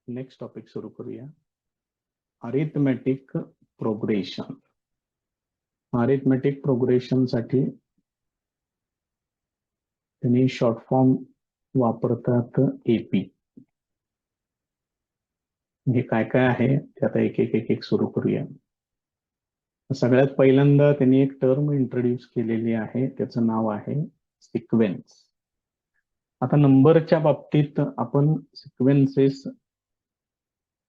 Next topic सुरू करूया. Arithmetic progression. Arithmetic progression साठी त्यांनी शॉर्ट फॉर्म वापरतात एपी. हे काय काय आहे ते आता एक एक एक एक सुरू करूया. सगळ्यात पहिल्यांदा त्यांनी एक टर्म इंट्रोड्यूस केलेली आहे, त्याचं नाव आहे सिक्वेन्स. आता नंबरच्या बाबतीत आपण सिक्वेन्सेस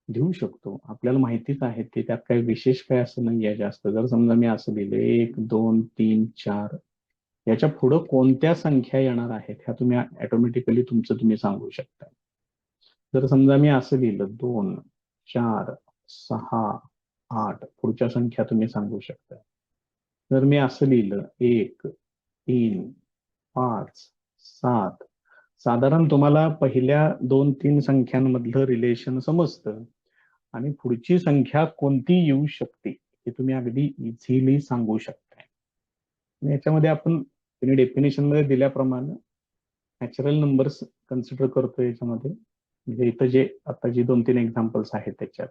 घेऊ शकतो, आपल्याला माहितीच आहे ते, त्यात काही विशेष काय असं नाही आहे जास्त. जर समजा मी असं लिहिलं 1 2 3 4, याच्या पुढं कोणत्या संख्या येणार आहेत ह्या तुम्ही ऑटोमॅटिकली तुमचं तुम्ही सांगू शकता. जर समजा मी असं लिहिलं 2 4 6 8, पुढच्या संख्या तुम्ही सांगू शकता. जर मी असं लिहिलं 1 3 5 7, साधारण तुम्हाला पहिल्या 2-3 संख्यांमधलं रिलेशन समजतं आणि पुढची संख्या कोणती येऊ शकते हे तुम्ही अगदी इझिली सांगू शकता. याच्यामध्ये आपण त्यांनी डेफिनेशन मध्ये दिल्याप्रमाणे नॅचरल नंबर्स कन्सिडर करतो याच्यामध्ये. म्हणजे इथं जे आता जी 2-3 एक्झाम्पल्स आहेत त्याच्यात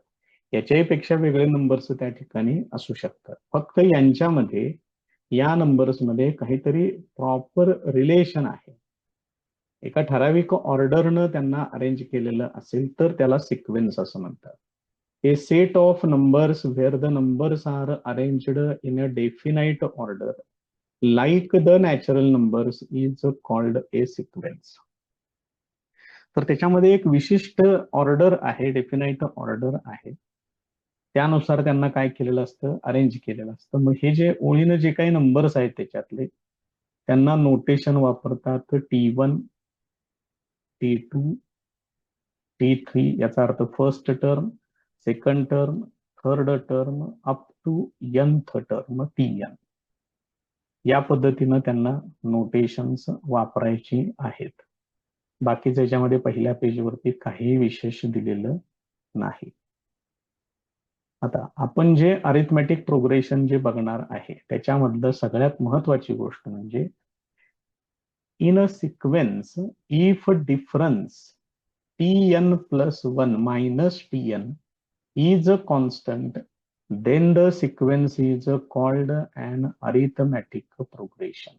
याच्याही पेक्षा वेगळे नंबर्स त्या ठिकाणी असू शकतात. फक्त यांच्यामध्ये या नंबर्समध्ये काहीतरी प्रॉपर रिलेशन आहे, एका ठराविक ऑर्डरनं त्यांना अरेंज केलेलं असेल तर त्याला सिक्वेन्स असं म्हणतात. A set of numbers where the numbers are arranged in a definite order like the natural numbers is called a sequence. तर त्याच्यामध्ये एक विशिष्ट ऑर्डर आहे, डेफिनाइट ऑर्डर आहे, त्यानुसार त्यांना काय केलेलं असतं, अरेंज केलेलं असतं. मग हे जे ओळीनं जे काही नंबर्स आहेत त्याच्यातले त्यांना नोटेशन वापरतात T1 T2 T3, याचा अर्थ first term, second term, third term, up to nth term Tn. या पद्धतीनं त्यांना नोटेशन्स वापरायची आहेत. बाकीच्या याच्यामध्ये पहिल्या पेजवरती काही विशेष दिलेलं नाही. आता आपण जे अरिथमेटिक प्रोग्रेशन जे बघणार आहे त्याच्यामधलं सगळ्यात महत्वाची गोष्ट म्हणजे in a sequence if difference Tn plus 1 minus Tn is a constant, then the sequence is called an arithmetic progression.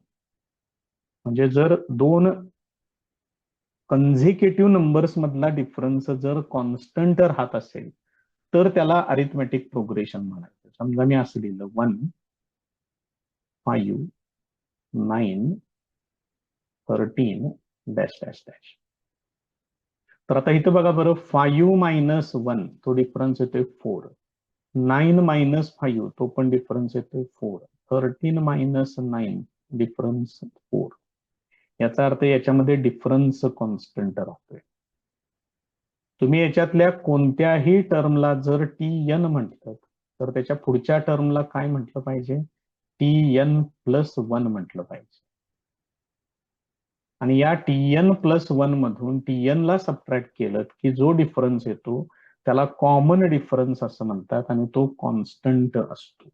म्हणजे जर दोन कन्झिक्युटिव्ह नंबर्स मधला डिफरन्स जर कॉन्स्टंट राहत असेल तर त्याला अरिथमेटिक प्रोग्रेशन म्हणायचं. समजा मी असं लिहिलं 1 5 9 13 डॅश डॅश डॅश. तर आता इथं बघा बरं, 5 मायनस 1 तो डिफरन्स येतोय 4, 9 मायनस 5 तो पण डिफरन्स येतोय 4, 13 मायनस 9 डिफरन्स 4. याचा अर्थ याच्यामध्ये डिफरन्स कॉन्स्टंट राहतोय. तुम्ही याच्यातल्या कोणत्याही टर्मला जर Tn म्हटलं तर त्याच्या पुढच्या टर्मला काय म्हटलं पाहिजे, Tn प्लस 1 म्हटलं पाहिजे. आणि या Tn प्लस 1 मधून Tn ला सबट्रॅक्ट केलं की जो डिफरन्स येतो त्याला कॉमन डिफरन्स असं म्हणतात आणि तो कॉन्स्टंट असतो.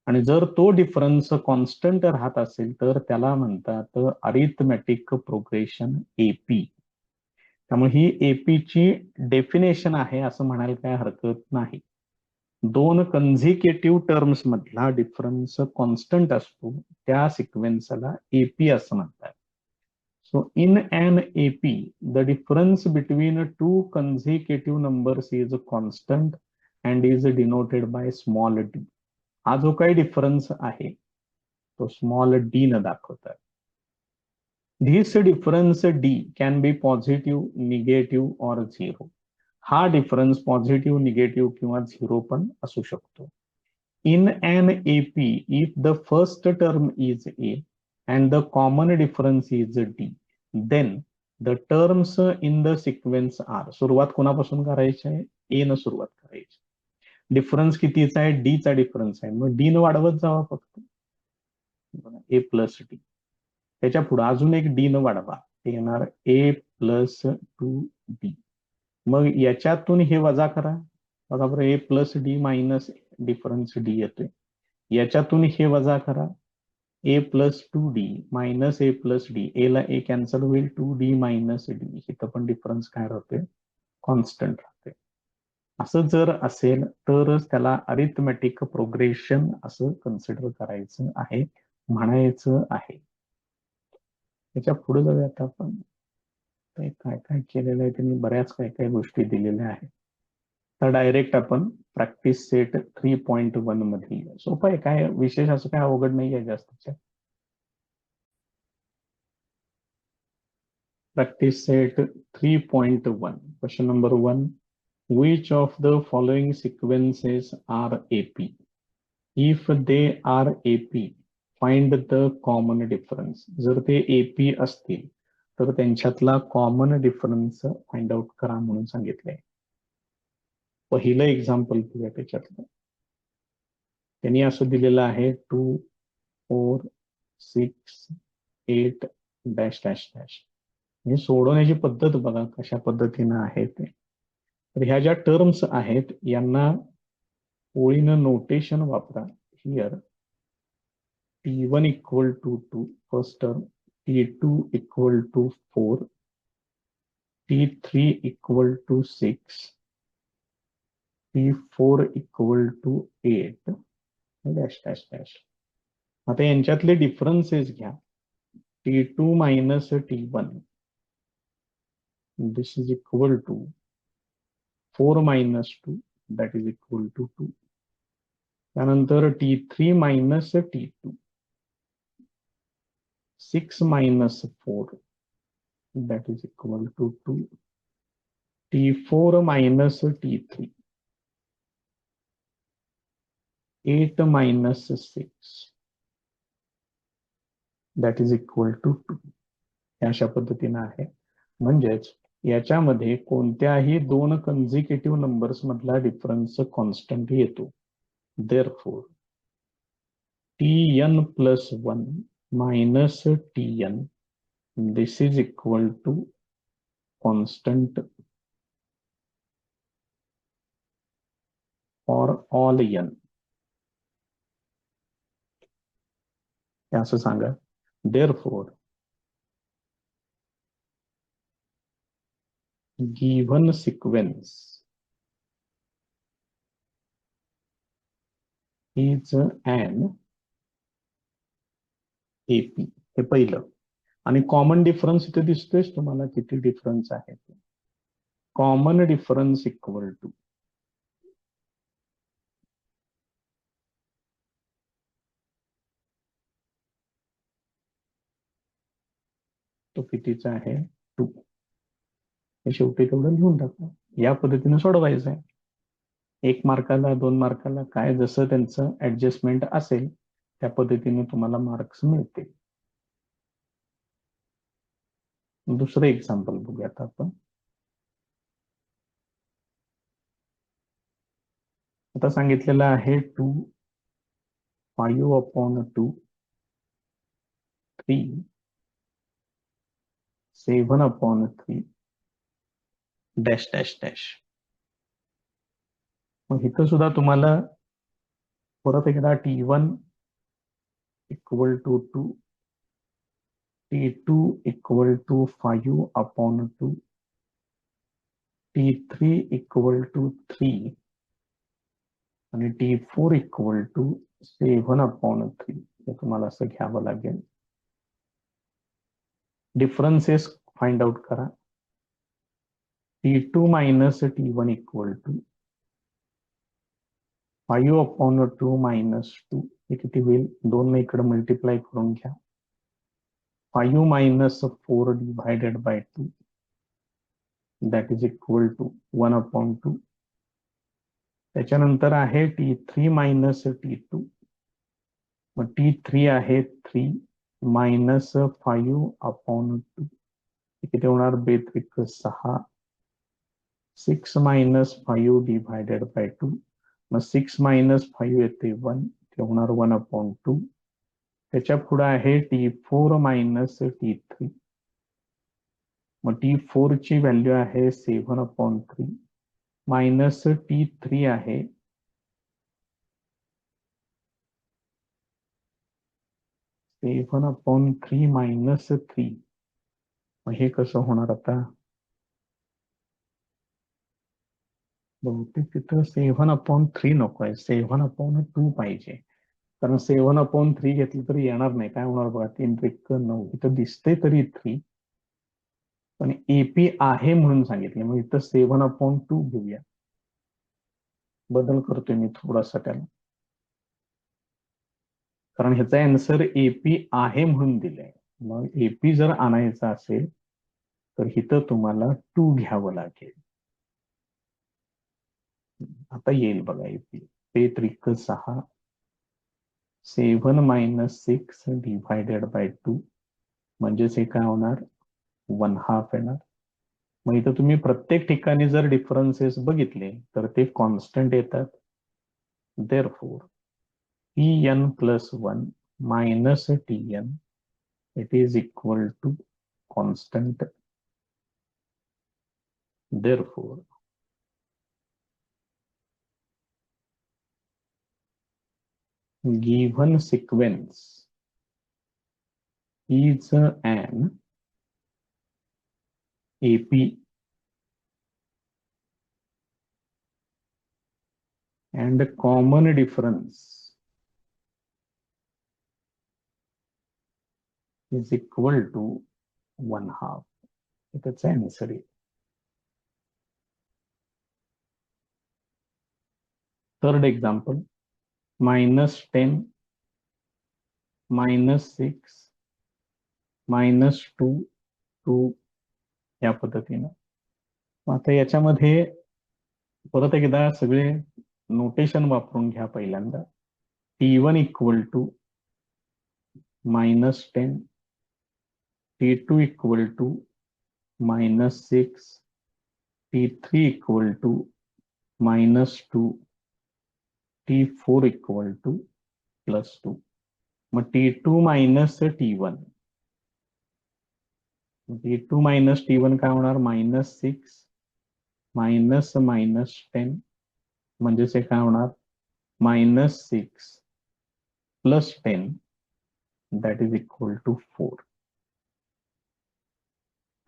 आणि जर तो डिफरन्स कॉन्स्टंट राहत असेल तर त्याला म्हणतात अरिथमेटिक प्रोग्रेशन एपी. त्यामुळे ही एपीची डेफिनेशन आहे असं म्हणायला काय हरकत नाही. दोन कन्झिक्युटिव्ह टर्म्स मधला डिफरन्स कॉन्स्टंट असतो त्या सिक्वेन्सला एपी असं म्हणतात. So in an AP, the difference between two consecutive numbers is constant and is denoted by small d. हा जो काही डिफरन्स आहे तो स्मॉल d न दाखवतात. This difference d can be positive, negative or zero. हा डिफरन्स पॉझिटिव्ह, निगेटिव्ह किंवा zero पण असू शकतो. In an AP, if the first term is a and the common difference is d, then the terms in the sequence are. सुरुवात कोणापासून करायची आहे, a न सुरुवात करायची. डिफरन्स कितीचा आहे, d चा डिफरन्स आहे, मग d न वाढवत जावा फक्त, a प्लस d. त्याच्या पुढे अजून एक d न वाढवा, ते येणार a प्लस 2d. मग याच्यातून हे वजा करा, बघा बरं, a plus d minus difference d येतोय. याच्यातून हे वजा करा, a plus 2d minus a plus d, a ला a कॅन्सल होईल, 2d मायनस d. इथं पण डिफरन्स काय राहतोय, कॉन्स्टंट राहतोय. असं जर असेल तरच त्याला अरिथमेटिक प्रोग्रेशन असं कन्सिडर करायचं आहे, म्हणायचं आहे. त्याच्या पुढे जाऊयात आपण. काय काय केलेलं आहे त्यांनी, बऱ्याच काय काय गोष्टी दिलेल्या आहेत. तर डायरेक्ट आपण प्रॅक्टिस सेट 3.1 मध्ये सोपं आहे, काय विशेष असं काय अवघड नाही आहे जास्तच्या. Practice set 3.1 question number 1. Which of the following sequences are AP? If they are AP, find the common difference. जर ते AP असतील तर त्यांच्यातला कॉमन डिफरन्स फाइंड आउट करा म्हणून सांगितलंय. पहिलं एक्झाम्पल घेऊया त्याच्यातलं. त्यांनी असं दिलेलं आहे 2, 4, 6, 8 डॅश डॅश डॅश. म्हणजे सोडवण्याची पद्धत बघा कशा पद्धतीनं आहे ते. तर ह्या ज्या टर्म्स आहेत यांना ओळीनं नोटेशन वापरा. Here T1 equal to 2 first term, T2 equal to 4, T3 equal to 6, T4 equal to 8 dash dash dash. आता यांच्यातले डिफरन्सेस घ्या. T2 minus T1, this is equal to 4 minus 2, that is equal to 2. त्यानंतर T3 minus T2, 6 minus 4, that is equal to 2. T4 minus T3, 8 minus 6, that is equal to 2. अशा पद्धतीनं आहे. म्हणजेच याच्यामध्ये कोणत्याही दोन कन्झिक्युटिव्ह नंबर्स मधला डिफरन्स कॉन्स्टंट येतो. Therefore Tn plus 1 minus Tn, this is equal to constant for all n. असं सांगा. Therefore, given sequence is an AP. हे पहिलं. आणि कॉमन डिफरन्स इथे दिसतोयच तुम्हाला किती डिफरन्स आहे. कॉमन डिफरन्स इक्वल टू तो कितीचा आहे 2. हे शेवटी तेवढं लिहून टाकू. या पद्धतीने सोडवायचं आहे. 1 मार्काला 2 मार्काला काय जसं त्यांचं ऍडजस्टमेंट असेल त्या पद्धतीने तुम्हाला मार्क्स मिळतील. दुसरं एक्झाम्पल बघूयात आपण. आता सांगितलेलं आहे 2, 5/2, 3, 7/3 डॅश डॅश डॅश. मग इथं सुद्धा तुम्हाला परत एकदा T1 equal to 2, T2 equal to 5/2, T3 equal to 3 आणि T4 इक्वल टू 7/3 हे तुम्हाला असं घ्यावं लागेल. डिफरन्सेस फाइंड आउट करा. T2 minus T1 equal to 5/2 minus 2. हे किती होईल? 2 ने इकडे मल्टिप्लाय करून घ्या. 5 minus 4 divided by 2, that is equal to 1/2. त्याच्यानंतर आहे T3 minus T2. मग T3 आहे 3 minus 5/2. किती होणार? 2×3=6. 6 minus 5 divided by 2. मग 6 minus 5 येते 1, ते होणार 1/2. त्याच्या पुढे आहे T4 minus T3. मग T4 ची व्हॅल्यू आहे 7/3 मायनस T3 आहे 7/3 मायनस 3. मग हे कसं होणार आता? बहुतेक तिथं 7/3 नको आहे, 7/2 पाहिजे. कारण 7/3 घेतलं तरी येणार नाही. काय होणार बघा, 3 त्रिक 9. इथं दिसतंय तरी 3, पण एपी आहे म्हणून सांगितले, मग इथं 7/2 घेऊया. बदल करतोय मी थोडासा त्याला, कारण ह्याचा आन्सर एपी आहे म्हणून दिलाय. मग एपी जर आणायचा असेल तर इथं तुम्हाला 2 घ्यावं लागेल. आता येईल बघा एपी. 3 त्रिक 6, 7 - 6 डिवायडेड बाय 2, म्हणजेच हे काय होणार, 1/2 येणार. मग इथं तुम्ही प्रत्येक ठिकाणी जर डिफरन्सेस बघितले तर ते कॉन्स्टंट येतात. Therefore Tn+1 minus Tn, it is equal to constant. Therefore, given sequence is an AP and common difference is equal to 1/2. That's the answer. Third example, -10, -6, -2, 2 या पद्धतीनं. आता याच्यामध्ये परत एकदा सगळे नोटेशन वापरून घ्या. पहिल्यांदा T1 equal to -10, T2 equal to -6, T3 equal to -2, T4 equal to +2. मग T2 minus T1, T2 minus T1 काय होणार, -6 मायनस -10, म्हणजेच हे काय होणार, -6 + 10, दॅट इज इक्वल टू 4.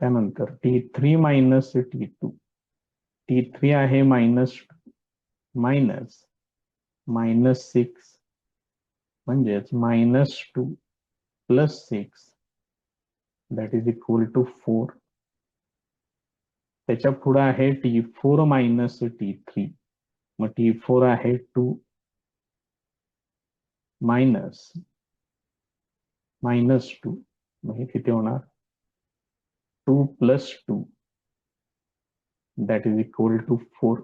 त्यानंतर T3 मायनस T2, T3 आहे मायनस -6, म्हणजेच -2 + 6, दॅट इज इक्वल टू 4. त्याच्या पुढे आहे T4 मायनस T3, मग T4 आहे 2 मायनस -2, मग हे किती होणार, 2 + 2, दॅट इज इक्वल टू 4.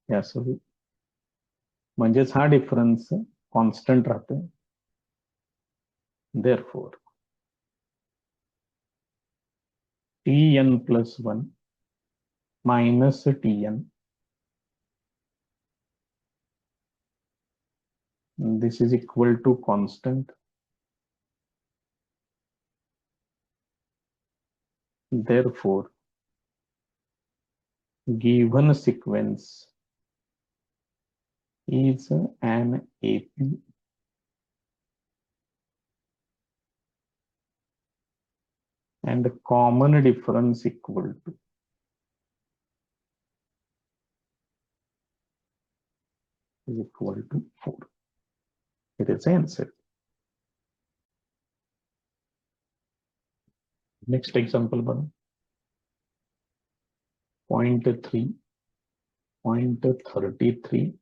यासोबत म्हणजेच हा डिफरन्स कॉन्स्टंट राहतोय. Therefore Tn+1 minus Tn, this is equal to constant. Therefore, given sequence is an AP and common difference equal to is equal to 4. It is the answer. Next example, 0.3, 0.33,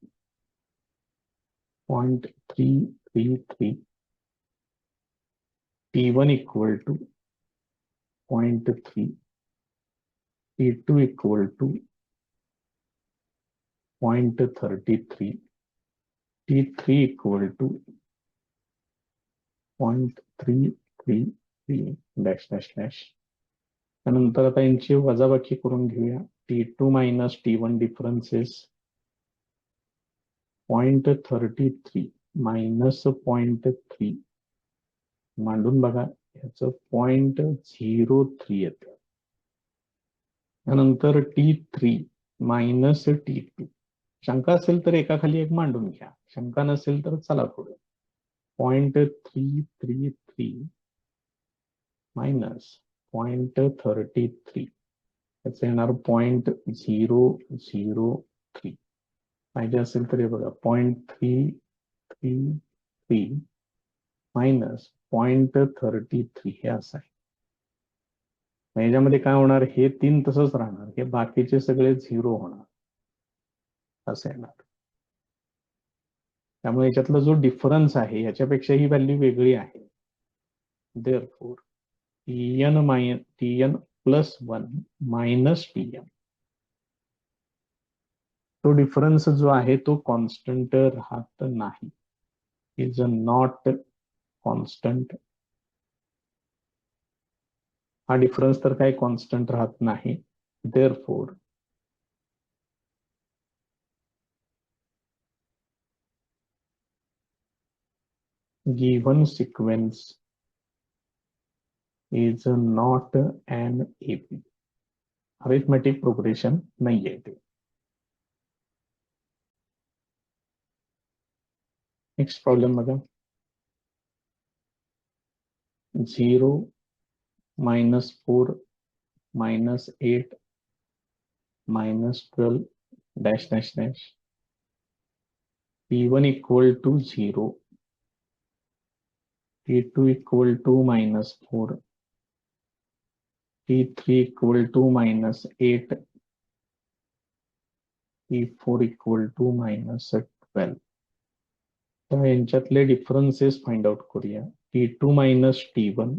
0.333, T1 equal to 0.3, T2 equal to 0.33, T3 equal to 0.333 dash dash dash. त्यानंतर आता यांची वजाबाकी करून घेऊया. T2 minus T1 differences 0.33 minus 0.3 मांडून बघा, याचं 0.03 येतं. त्यानंतर T3 मायनस T2, शंका असेल तर एकाखाली एक मांडून घ्या, शंका नसेल तर चला पुढे. 0.333 मायनस 0.33, त्याचं येणार 0.003. पाहिजे असेल तर हे बघा 0.333 मायनस 0.33 हे असं आहे. याच्यामध्ये काय होणार, हे 3 तसंच राहणार, हे बाकीचे सगळे 0 होणार असं येणार. त्यामुळे याच्यातला जो डिफरन्स आहे याच्यापेक्षा ही व्हॅल्यू वेगळी आहे. Therefore tn plus 1 minus tn, तो डिफरन्स जो आहे तो कॉन्स्टंट राहत नाही, इज नॉट कॉन्स्टंट. हा डिफरन्स तर काही कॉन्स्टंट राहत नाही. Therefore given sequence is not an AP. Arithmetic progression नाही आहे ते. नेक्स्ट प्रॉब्लेम बघा. 0 -4 -8 -12 dash dash dash P1 equal to 0, P2 equal to -4, P3 equal to -8, P4 equal to -12. तर यांच्यातले डिफरन्सेस फाइंड आउट करूया. T2 मायनस T1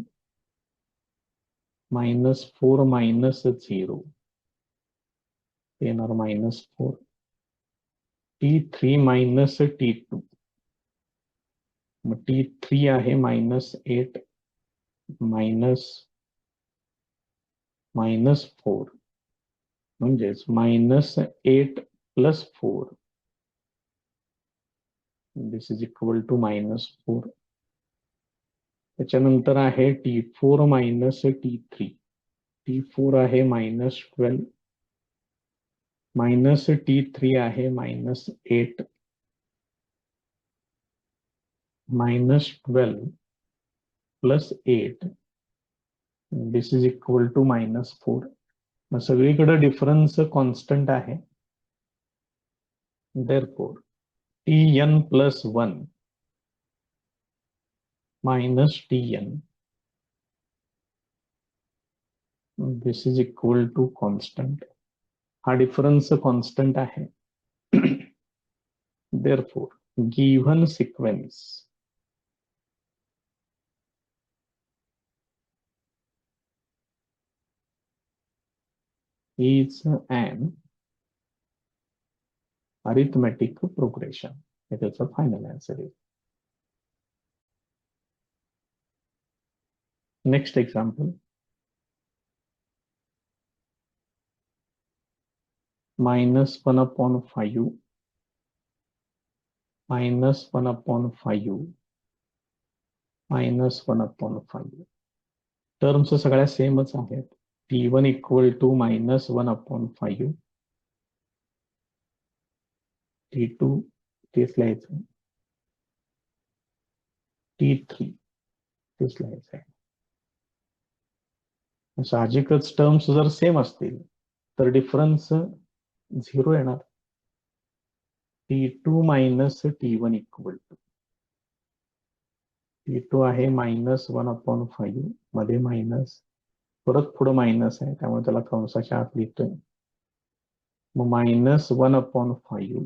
-4 -0 येणार -4. T3 minus T2, मग T3 आहे -8 -4, म्हणजेच -8 + 4, दिस इज इक्वल टू -4. त्याच्यानंतर आहे T4 मायनस T3, T4 आहे -12 -T3 आहे -8 -12 + 8, दिस इज इक्वल टू -4. मग सगळीकडे डिफरन्स कॉन्स्टंट आहे. Therefore Tn + 1 minus Tn, this is equal to constant. हा डिफरन्स कॉन्स्टंट आहे. Therefore given sequence is an arithmetic progression. हे त्याचं फायनल आन्सर आहे. Next example. -1/5 -1/5 -1/5. टर्म्स सगळ्या सेमच आहेत. T1 इक्वल टू -1/5, T2 तेच लिहायचं, T3 तेच लिहायचं आहे. साहजिकच टर्म्स जर सेम असतील तर डिफरन्स 0 येणार. T2 minus T1 equal to, T2 आहे -1/5, मध्ये मायनस, परत पुढे मायनस आहे त्यामुळे त्याला कंसाच्या आत लिहितोय. मग -1/5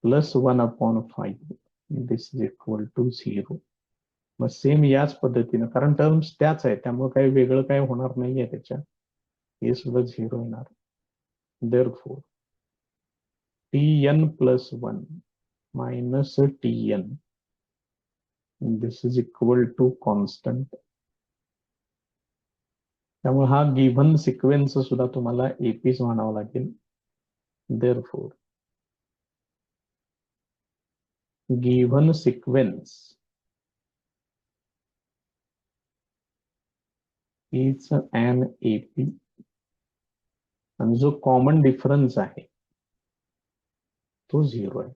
+ 1/5, दिस इज इक्वल टू 0. मग सेम याच पद्धतीनं, कारण टर्म्स त्याच आहेत त्यामुळे काही वेगळं काही होणार नाहीये त्याच्यात, हे सुद्धा 0 येणार. Therefore Tn + 1 minus Tn, this is equal to constant. त्यामुळे हा गिव्हन सिक्वेन्स सुद्धा तुम्हाला एपीच म्हणावं लागेल. Therefore given sequence is an AP, आणि जो कॉमन डिफरन्स आहे तो 0 आहे.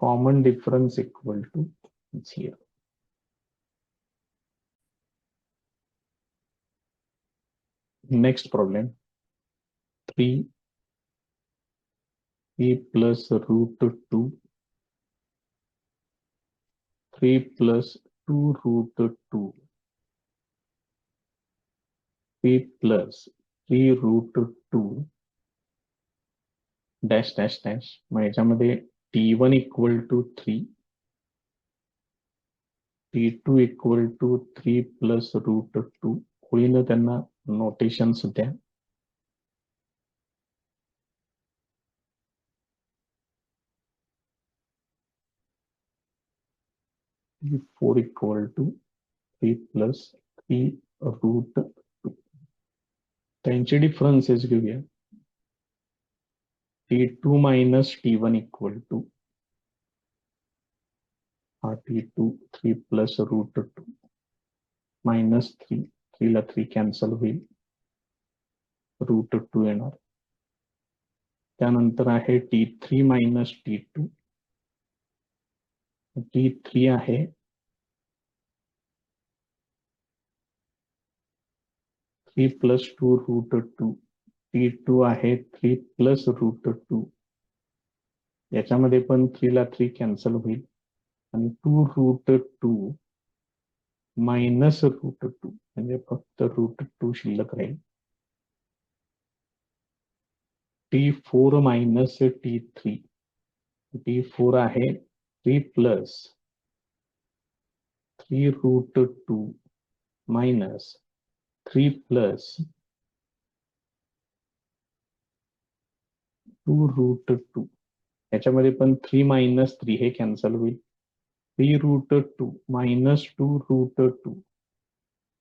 Common difference equal to 0. Next problem 3 plus root 2 3 plus 2 root 2 3 plus 3 root 2 dash dash dash. मग याच्यामध्ये t1 equal to 3 t2 equal to 3 plus root 2 होईन त्यांना notations द्या. t4 equal to 3 plus 3 root 2. त्यांची differences घेऊया. t2 minus t1 equal to हा t2 3 plus root 2 minus 3 ला 3 cancel होईल, रूट 2 येणार. त्यानंतर आहे t3 मायनस t2. t3 आहे 3 प्लस 2 रूट 2. t2 आहे 3 प्लस रूट 2. याच्यामध्ये पण 3 ला 3 कॅन्सल होईल आणि 2 रूट 2 मायनस रूट 2 म्हणजे फक्त रूट 2 शिल्लक राहील. t4 minus t3. t4 आहे 3 plus 3 root 2 minus 3 plus 2 root 2. याच्यामध्ये पण 3 मायनस 3 हे कॅन्सल होईल. 3 रूट 2 मायनस 2 रूट 2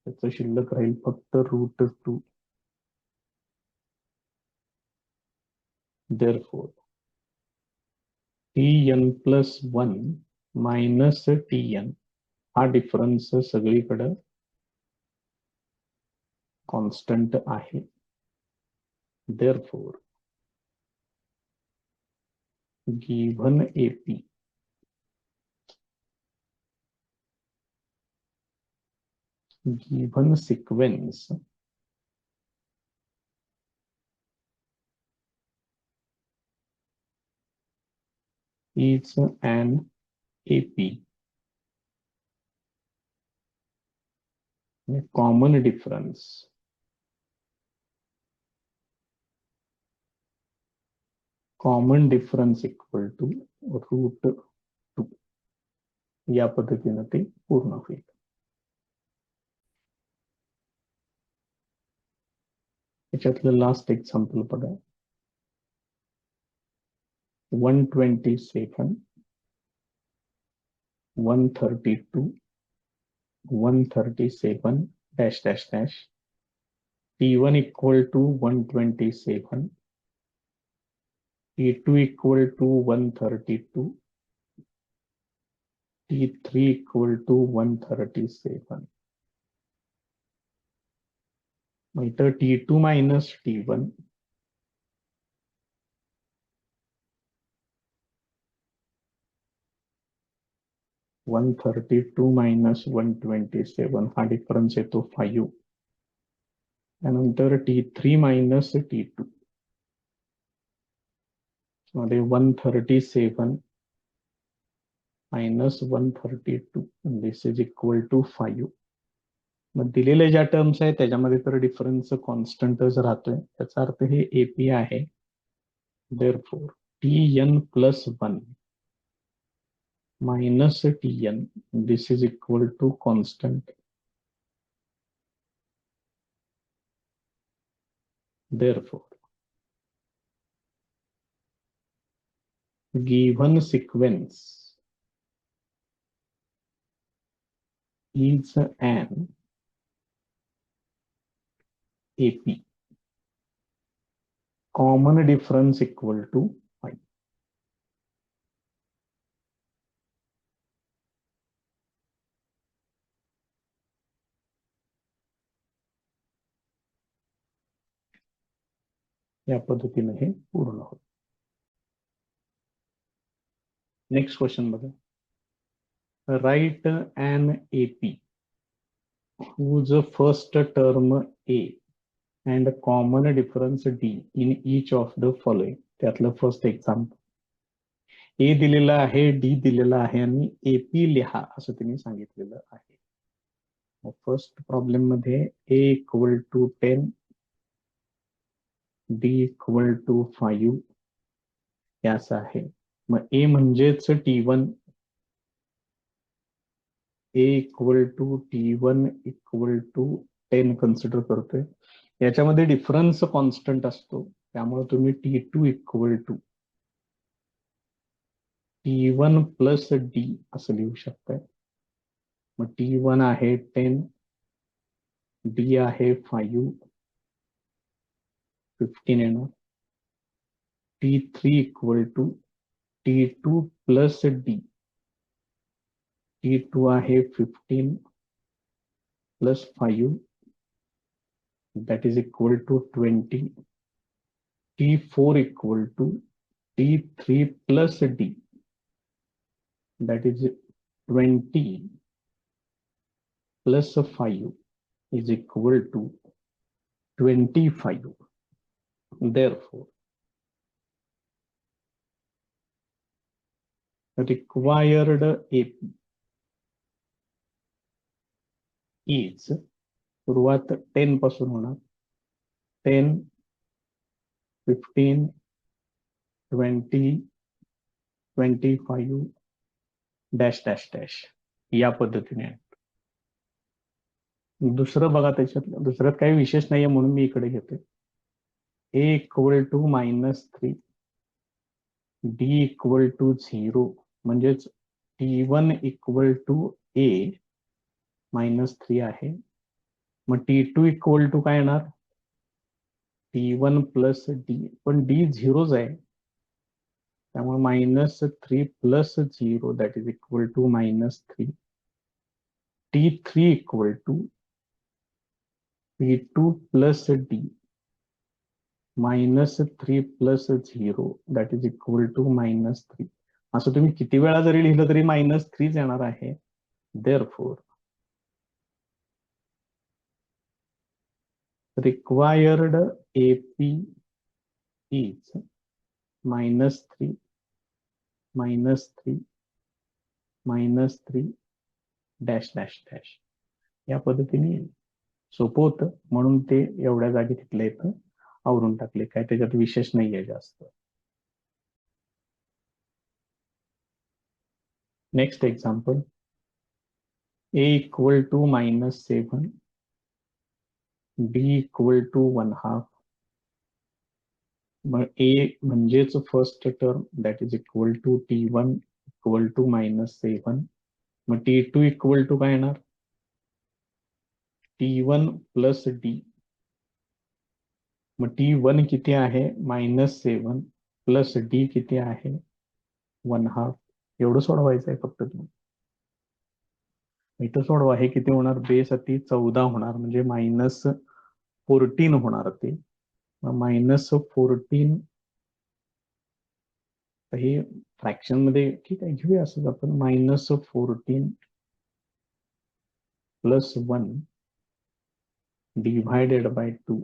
त्याचं शिल्लक राहील फक्त root 2. therefore tn plus 1 minus tn हा डिफरन्स सगळीकडे कॉन्स्टंट आहे. therefore given AP given sequence is an AP, common difference equal to root 2. या पद्धतीने ते पूर्ण होईल. याच्यातलं लास्ट एक्झाम्पल बघा. 127 132 137 dash dash dash. t1 equal to 127 t2 equal to 132 t3 equal to 137. मग इथं t2 मायनस t1 132 मायनस 127 हा difference येतो 5. त्यानंतर t3 मायनस t2 मध्ये 137 minus 132 this is equal to 5. मग दिलेले ज्या टर्म्स आहेत त्याच्यामध्ये तर डिफरन्स कॉन्स्टंटच राहतोय. त्याचा अर्थ हे एपी आहे. therefore tn plus 1 minus tn this is equal to constant. therefore given sequence is an AP, common difference equal to 5. या पद्धतीने हे पूर्ण होईल. नेक्स्ट क्वेश्चन बघा. Right an AP whose first term A and common difference D in each of the following. त्यातलं first example, ए दिलेला आहे, D दिलेला आहे आणि एपी लिहा असं त्यांनी सांगितलेलं आहे. फर्स्ट प्रॉब्लेम मध्ये A equal to 10, D equal to 5 हे असं आहे. मग ए म्हणजेच T1, A equal to T1 equal to 10 consider करतोय. याच्यामध्ये डिफरन्स कॉन्स्टंट असतो, त्यामुळे तुम्ही T2 equal to T1 plus D असं लिहू शकताय. मग T1 आहे 10, डी आहे 5, 15 येणार. T3 equal to T2 plus D, T2 आहे 15 plus 5 that is equal to 20. T4 equal to T3 plus D, that is 20 plus 5 is equal to 25. Therefore, required AP is, सुरुवात 10 पासून होणार. 10, 15, 20, 25 डॅश डॅश डॅश या पद्धतीने. दुसरं बघा, त्याच्यात दुसऱ्यात काही विशेष नाहीये म्हणून मी इकडे घेते. A equal to -3, D equal to 0, म्हणजेच T1 इक्वल टू ए -3 आहे. मग T2 इक्वल टू काय येणार, T1 प्लस डी, पण डी 0च आहे, त्यामुळे -3 plus 0 that is equal to -3. T3 equal to T2 plus D -3 plus 0 that is equal to -3. असं तुम्ही किती वेळा जरी लिहिलं तरी -3 येणार आहे. Therefore, required AP is -3, -3, -3 dash dash dash या पद्धतीने येईल. सोपं होतं म्हणून ते एवढ्या जागी तिथल्या इथं आवरून टाकले, काय त्याच्यात विशेष नाहीये जास्त. Next example, A equal to -7, D equal to 1/2. मग ए म्हणजेच first term that is equal to T1 equal to -7. मग T2 इक्वल टू काय येणार, T1 प्लस डी. मग T1 किती आहे, -7 प्लस डी किती आहे, 1/2. एवढं सोडवायचं आहे फक्त तुम्ही. इथं सोडवा, हे किती होणार, बेस अति 14 होणार, म्हणजे -14 होणार ते. -14 हे फ्रॅक्शन मध्ये ठीक आहे, घेऊया असं आपण. -14 plus 1 divided by 2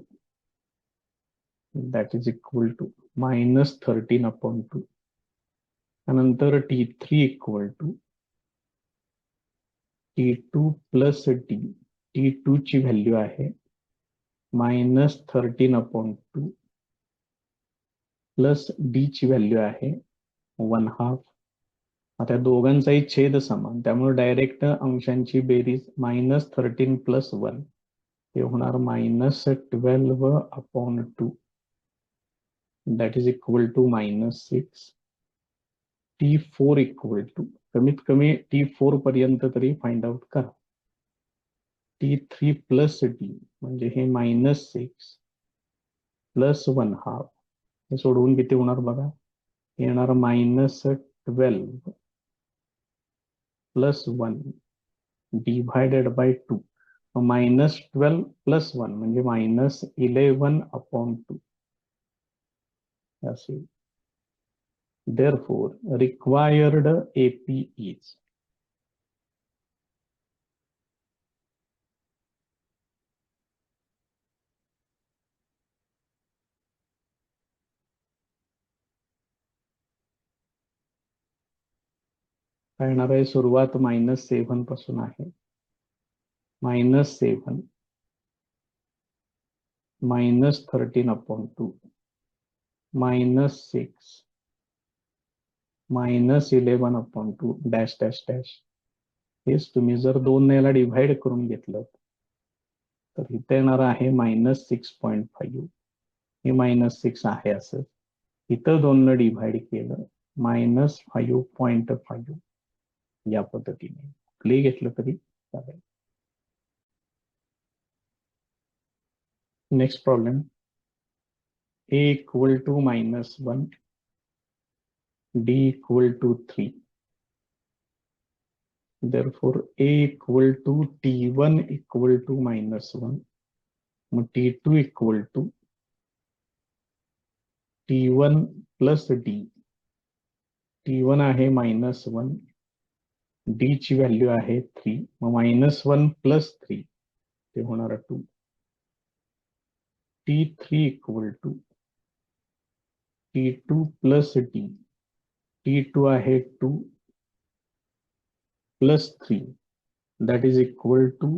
that is equal to -13/2. त्यानंतर T3 equal to T2 plus D. T2 ची व्हॅल्यू आहे -13/2 प्लस डी ची व्हॅल्यू आहे 1/2. आता दोघांचाही छेद समान, त्यामुळे डायरेक्ट अंशांची बेरीज -13 प्लस 1 ते होणार -12/2 that is equal to -6. T4 equal to, कमीत कमी T4 पर्यंत तरी फाइंड आउट करा. T3 प्लस डी म्हणजे हे -6 प्लस 1/2, हे सोडवून किती होणार बघा, येणार -12 प्लस 1 डिवायडेड बाय 2. -12 प्लस 1 म्हणजे -11/2 असेल. Therefore, required AP is काय येणार आहे, सुरुवात -7 पासून आहे. -7 -13/2 -6 -11/2 डॅश डॅश डॅश. हेच तुम्ही जर 2 ने याला डिव्हाइड करून घेतलं तर इथे येणार आहे -6.5. हे -6 आहे असं. इथं 2 ने डिव्हाइड केलं -5.5 या पद्धतीने कुठलेही घेतलं तरी चालेल. Next problem, a equal to -1, d equal to 3. Therefore, a equal to t1 equal to -1, मग t2 equal to t1 plus d. t1 आहे -1, d ची व्हॅल्यू आहे 3, मग -1 plus 3 ते होणार 2. t3 equal to t2 plus d. t2 आहे 2 plus 3 that is equal to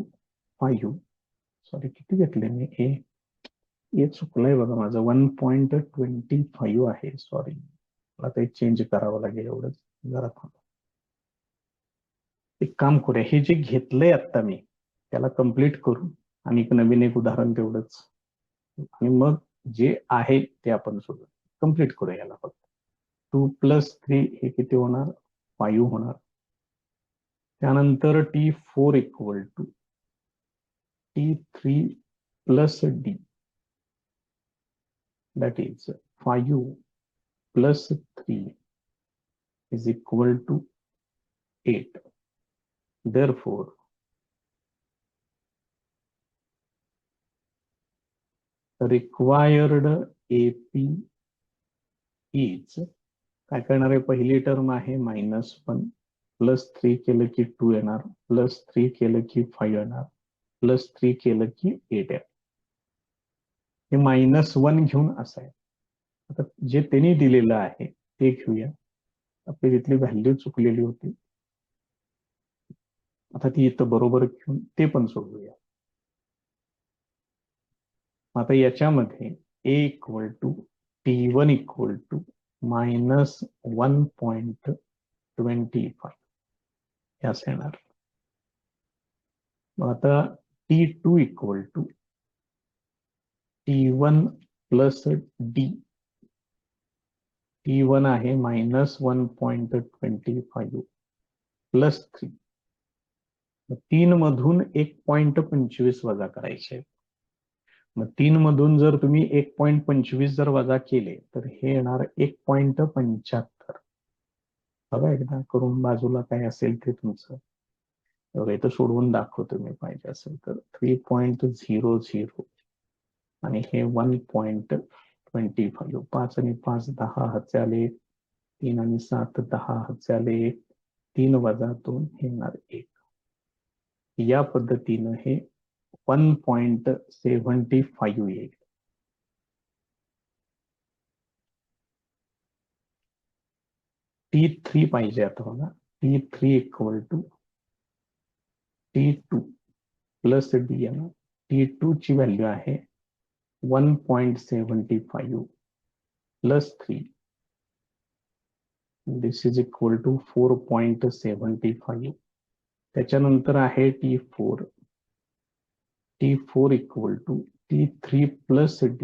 5. Sorry, किती घेतले मी? हे चुकलंय बघा माझं, 1.25 आहे. सॉरी, मला ते चेंज करावं लागेल. एवढंच, जरा थांबा. एक काम करूया, हे जे घेतलंय आता मी त्याला कम्प्लीट करू आणि एक उदाहरण तेवढंच, आणि मग जे आहे ते आपण सोडू. कम्प्लीट करूया याला फक्त. 2 plus 3 हे किती होणार? 5 होणार. त्यानंतर t4 equal to t3 plus d, that is 5 plus 3 is equal to 8. Therefore, required AP is, काय करणार आहे, पहिली टर्म आहे -1, +3 केलं की 2 येणार, +3 केलं की 5 येणार, +3 केलं की 8 येणार. हे -1 घेऊन असं आहे. आता जे त्यांनी दिलेलं आहे ते घेऊया. आपली तिथली व्हॅल्यू चुकलेली होती, आता ती इथं बरोबर घेऊन ते पण सोडवूया. आता याच्यामध्ये a equal to t1 equal to -1.25 हे असं येणार. मग आता t2 equal to t1 plus d. t1 आहे -1.25 plus 3. 3 मधून 1.25 वजा करायचे. मग 3 मधून जर तुम्ही 1.25 जर वजा केले तर हे येणार 1.75. बघा एकदा करून बाजूला काय असेल ते तुमचं. इथं सोडवून दाखवतो मी पाहिजे असेल तर. 3.00 आणि हे 1.25. 5 आणि 5 10 हजार, 3 आणि 7 10 हजार, 3 वजा 2 हे येणार 1. या पद्धतीनं हे 1.75 येईल. t3 पाहिजे आता मला. t3 equal to t2 plus d येणार. t2 ची व्हॅल्यू आहे 1.75 plus 3. This is equal to 4.75. त्याच्यानंतर आहे t4. t4 equal to t3 plus d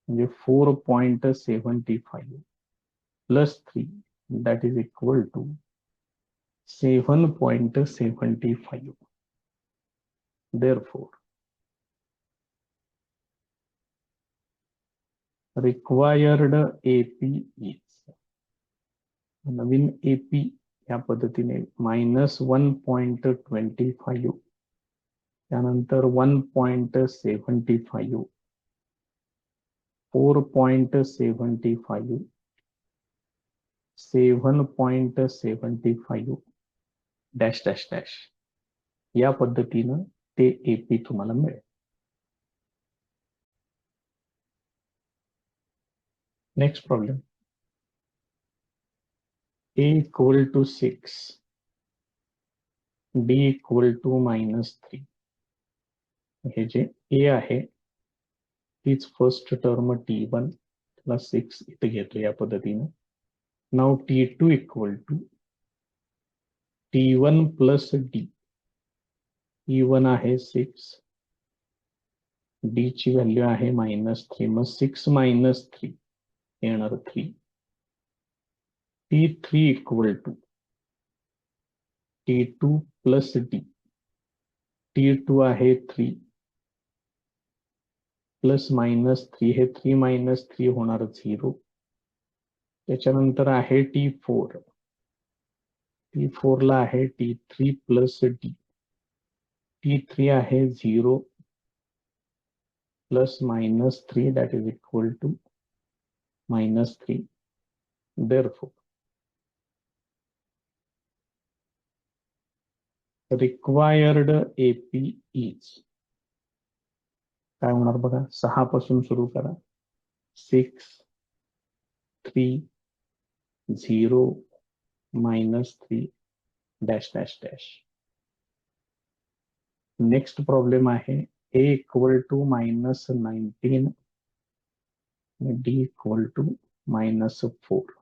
म्हणजे 4.75 plus 3 that is equal to 7.75. Therefore, required AP is, Naveen AP या पद्धतीने -1.25, त्यानंतर 1.75, 4.75, 7.75 dash dash dash या पद्धतीनं ते AP तुम्हाला मिळेल. Next problem, a equal to 6, d equal to -3. हे जे a आहे तीच फर्स्ट टर्म t1 प्लस 6 इथे घेतो या पद्धतीने. नाव t2 equal to t1 plus d. t1 आहे 6, d ची व्हॅल्यू आहे -3, मग 6 - 3 येणार 3. t3 equal to t2 plus d. t2 आहे 3 प्लस -3, हे 3 - 3 होणार 0. त्याच्यानंतर आहे t4. t4 ला आहे t3 प्लस d. t3 आहे 0 plus -3 that is equal to -3. Therefore, required AP is काय होणार बघा, 6 पासून सुरू करा. 6, 3, 0, -3, dash dash dash. Next problem आहे a equal to -19 d equal to -4.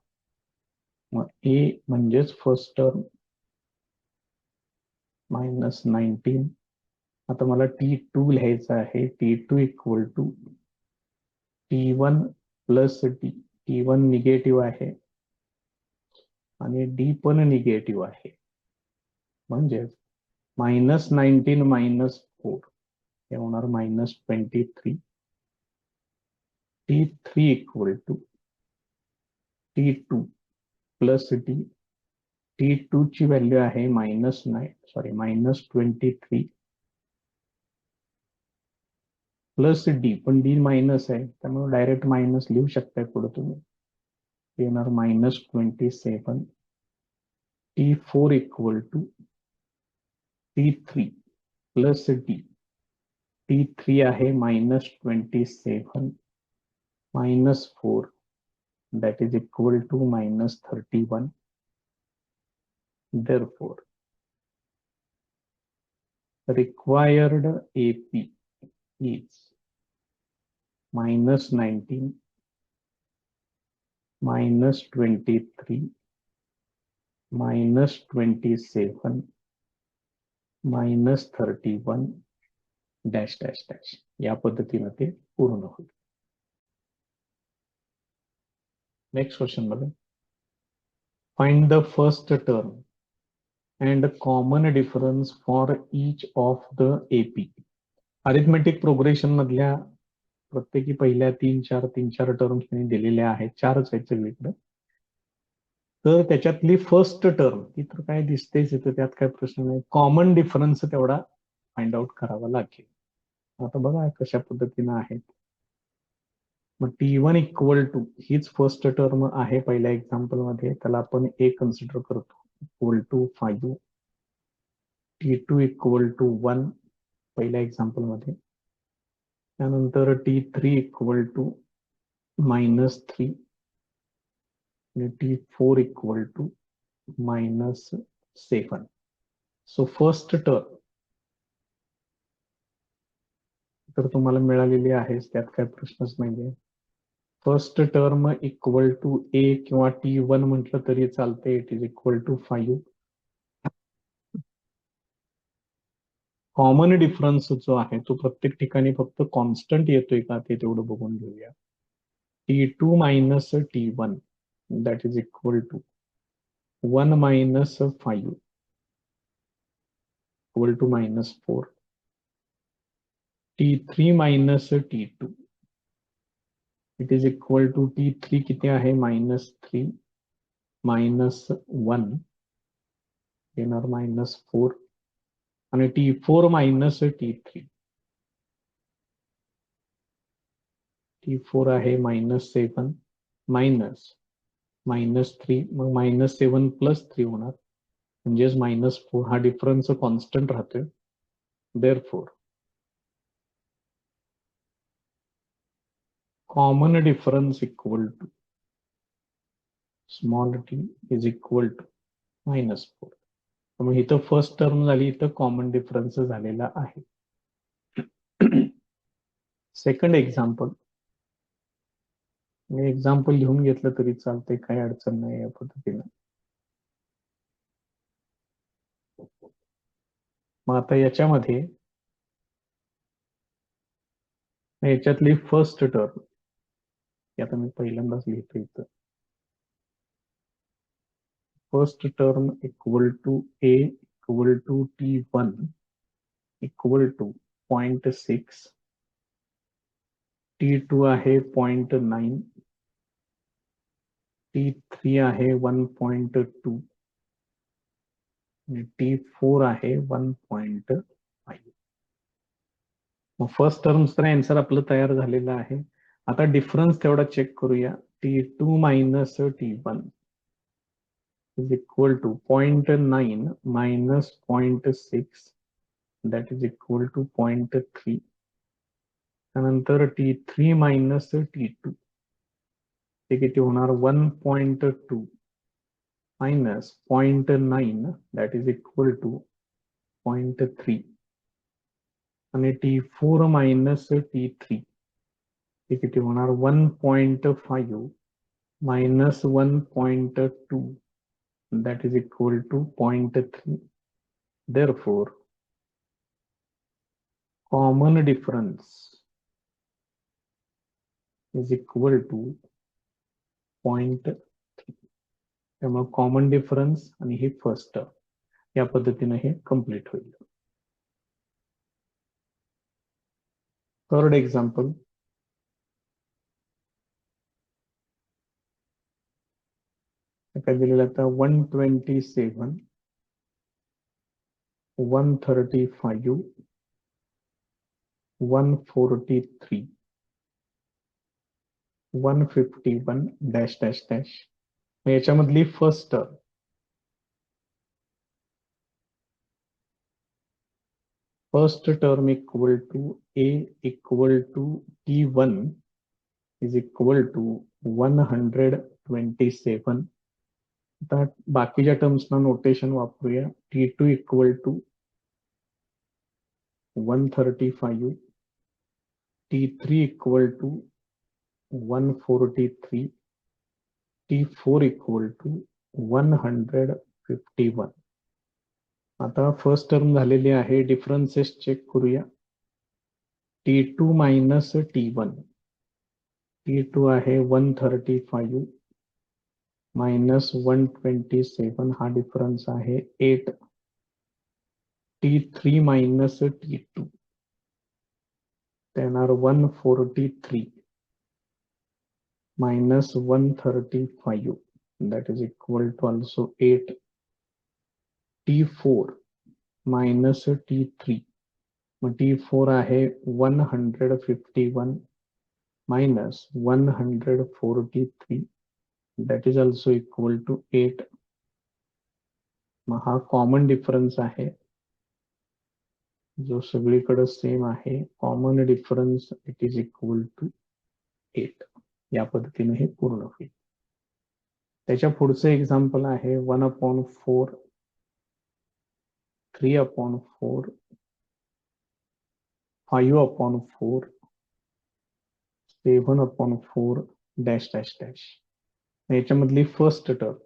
मग a म्हणजेच फर्स्ट टर्म -19. आता मला t2 लिहायचं आहे. t2 equal to t1 plus d. t1 negative आहे आणि d पण निगेटिव्ह आहे, म्हणजेच -19 - 4 हे होणार -23. t3 equal to t2 plus d. t2 ची व्हॅल्यू आहे -23 प्लस d, पण d मायनस आहे त्यामुळे डायरेक्ट मायनस लिहू शकताय पुढे तुम्ही. येणार -27. t4 equal to t3 plus d. t3 आहे -27 -4 that is equal to -31. Therefore, required AP is -19 -23 -27 -31 dash dash dash. या पद्धतीने ते पूर्ण होईल. नेक्स्ट क्वेश्चन बघा. Find the first term and common difference for each of the AP. Arithmetic progression मधल्या प्रत्येकी पहिल्या 3-4 टर्म्स त्यांनी दिलेल्या आहेत. 4च आहेत सगळीकडे. तर त्याच्यातली फर्स्ट टर्म ती तर काय दिसतेच येतं, त्यात काय प्रश्न नाही. कॉमन डिफरन्स तेवढा फाइंड आउट करावा लागेल. आता बघा कशा पद्धतीनं आहेत. मग t1 इक्वल टू हीच फर्स्ट टर्म आहे पहिल्या एक्झाम्पल मध्ये, त्याला आपण a कन्सिडर करतो, equal to 5. t2 equal to 1 पहिल्या एक्झाम्पल मध्ये. त्यानंतर t3 इक्वल टू -3 आणि t4 equal to -7. So first term तर तुम्हाला मिळालेली आहे, त्यात काय प्रश्नच नाहीये. First term equal to a किंवा t1 म्हटलं तरी चालते. It is equal to 5. Common difference जो आहे तो प्रत्येक ठिकाणी फक्त कॉन्स्टंट येतोय का ते तेवढं बघून घेऊया. t2 minus t1 that is equal to 1 minus 5 equal to -4. t3 minus t2 it is equal to t3 किती आहे -3 -1 येणार -4 आणि t4 मायनस t3. t4 आहे -7 -3 मग -7 प्लस 3 होणार, म्हणजेच -4. हा डिफरन्स कॉन्स्टंट राहतोय. Therefore common difference equal to small T is equal to -4. त्यामुळे इथं फर्स्ट टर्म झाली, इथं कॉमन डिफरन्स झालेला आहे. सेकंड एक्झाम्पल, मी एक्झाम्पल लिहून घेतलं तरी चालतंय, काही अडचण नाही या पद्धतीनं. मग आता याच्यामध्ये याच्यातली फर्स्ट टर्म, आता मी पहिल्यांदाच लिहितो इथं, first term equal to A equal to T1 equal to 0.6, T2 आहे 0.9, T3 आहे 1.2 आणि T4 आहे 1.5. मग फर्स्ट टर्मचं आन्सर आपलं तयार झालेलं आहे. आता डिफरन्स तेवढा चेक करूया. T2 minus T1 is equal to 0.9 minus 0.6, that is equal to 0.3. त्यानंतर T3 मायनस T2 ते किती होणार, 1.2 minus 0.9, that is equal to 0.3. आणि T4 मायनस T3 ते किती होणार, 1.5 minus 1.2, that is equal to 0.3. Therefore, common difference is equal to 0.3. त्यामुळे common difference आणि हे फर्स्ट टर्म या पद्धतीने हे कम्प्लीट होईल. थर्ड एक्झाम्पल, काय दिलेलं आता, 127, 135, 143, 151 डॅश डॅश डॅश. याच्यामधली first term, first term equal to A equal to T1 is equal to 127. आता बाकीच्या टर्म्सना नोटेशन वापरूया. T2 equal to 135, T3 equal to 143, T4 equal to 151. आता फर्स्ट टर्म झालेली आहे, डिफरन्सेस चेक करूया. T2 मायनस T1, T2 आहे 135 minus 127, हा डिफरन्स आहे 8. T3 मायनस T2 येणार 143 minus 135, that is equal to also 8. T4 minus T3, T4 आहे 151 minus 143, that is also equal to 8. मग हा कॉमन डिफरन्स आहे जो सगळीकडे सेम आहे. Common difference it is equal to 8. या पद्धतीने हे पूर्ण होईल. त्याच्या पुढचं एक्झाम्पल आहे 1/4, 3/4, 5/4, 7/4 डॅश डॅश डॅश. याच्यामधली first term,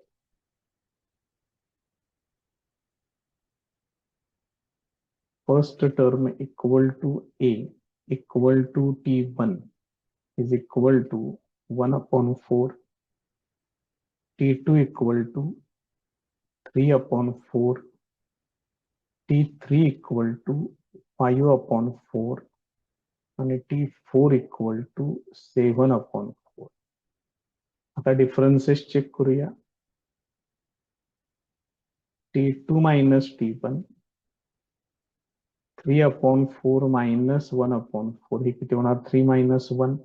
first term equal to A equal to T1 is equal to 1/4, T2 equal to 3/4, T3 equal to 5/4 आणि T4 equal to 7/4. आता डिफरन्सेस चेक करूया. T2 मायनस T1, 3/4 मायनस 1/4, हे किती होणार, 3 minus 1.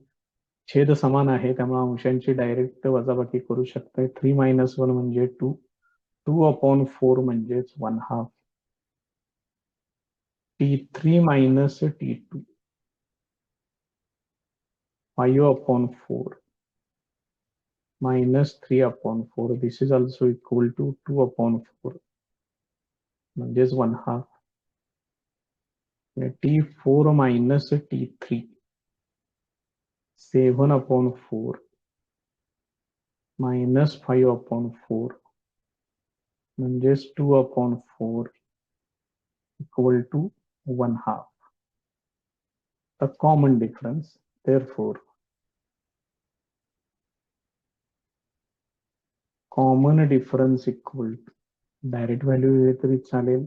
छेद समान आहे त्यामुळे अंशांची डायरेक्ट वजाबाकी करू शकते. 3 मायनस 1 म्हणजे 2, 2/4 म्हणजेच 1/2. T3 minus T2, 5/4 -3/4. This is also equal to 2/4 म्हणजेच 1/2. T4 मायनस T3 7/4 -5/4 म्हणजेच 2/4 equal to 1/2. The common difference, therefore, common difference equal to direct value लिहिले तरी चालेल,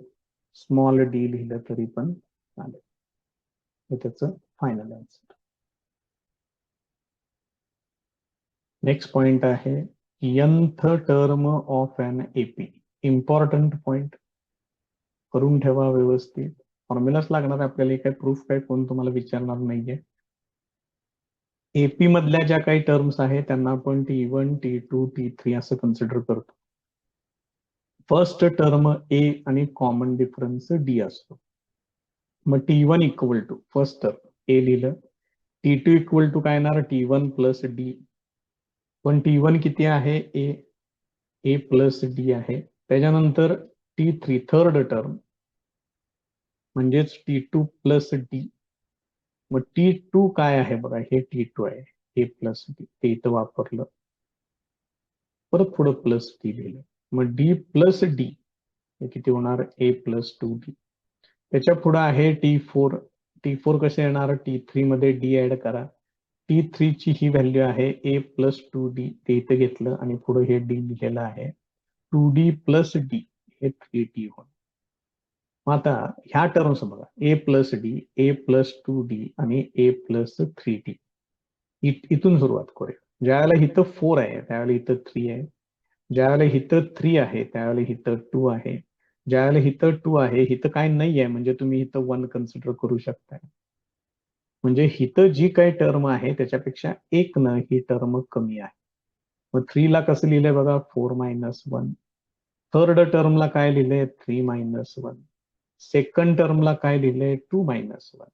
स्मॉल डी लिहिलं तरी पण चालेल. हे त्याचं फायनल आन्सर. नेक्स्ट पॉइंट आहे nth term of an AP. Important point करून ठेवा व्यवस्थित. फॉर्म्युलाच लागणार आपल्याला, काय प्रूफ काय कोण तुम्हाला विचारणार नाहीये. एपी मधल्या ज्या काही टर्म्स आहेत त्यांना आपण T1, T2, T3 असं कन्सिडर करतो. फर्स्ट टर्म ए आणि कॉमन डिफरन्स डी असतो. मग T1 equal to first term A लिहिलं, T2 इक्वल टू काय येणार T1 प्लस डी. पण T1 किती आहे ए प्लस डी आहे. त्याच्यानंतर T3 थर्ड टर्म म्हणजेच T2 प्लस डी. मग T2 काय आहे बघा, हे T2 आहे, ए प्लस डी ते इथं वापरलं, परत पुढं प्लस डी लिहिलं. मग डी प्लस डी हे किती होणार ए प्लस 2D. त्याच्या पुढे आहे T4 कसे येणार, T3 मध्ये डी ऍड करा. T3 ची ही व्हॅल्यू आहे ए प्लस 2D ते इथं घेतलं आणि पुढे हे डी लिहिलेलं आहे. 2D प्लस डी हे 3D होणार. आता ह्या टर्म्स बघा, ए प्लस डी, ए प्लस 2D आणि ए प्लस 3D. इथून सुरुवात करूया. ज्यावेळेला इथं 4 आहे त्यावेळेला इथं 3 आहे, ज्यावेळेला इथं 3 आहे त्यावेळेला इथं 2 आहे, ज्यावेळेला इथं 2 आहे इथं काय नाही आहे म्हणजे तुम्ही इथं 1 कन्सिडर करू शकताय. म्हणजे इथं जी काही टर्म आहे त्याच्यापेक्षा एक न ही टर्म कमी आहे. मग 3 ला कसं लिहिलंय बघा, 4 - 1. थर्ड टर्मला काय लिहिलंय, 3 - 1. सेकंड टर्मला काय लिहिलंय, 2 - 1.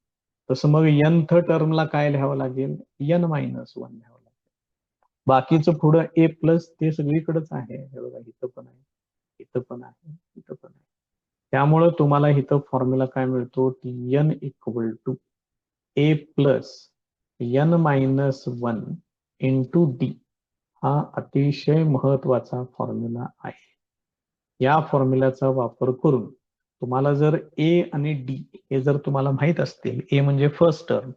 तसं मग nth टर्मला काय लिहावं लागेल, n - 1 लिहावं लागेल. बाकीचं पुढं ए प्लस ते सगळीकडेच आहे. हे बघा इथं पण आहे, इथं पण आहे, इथं पण आहे. त्यामुळं तुम्हाला इथं फॉर्म्युला काय मिळतो, Tn equal to A plus n-1 into D. हा अतिशय महत्वाचा फॉर्म्युला आहे. या फॉर्म्युल्याचा वापर करून तुम्हाला जर ए आणि डी हे जर तुम्हाला माहित असतील, ए म्हणजे फर्स्ट टर्म,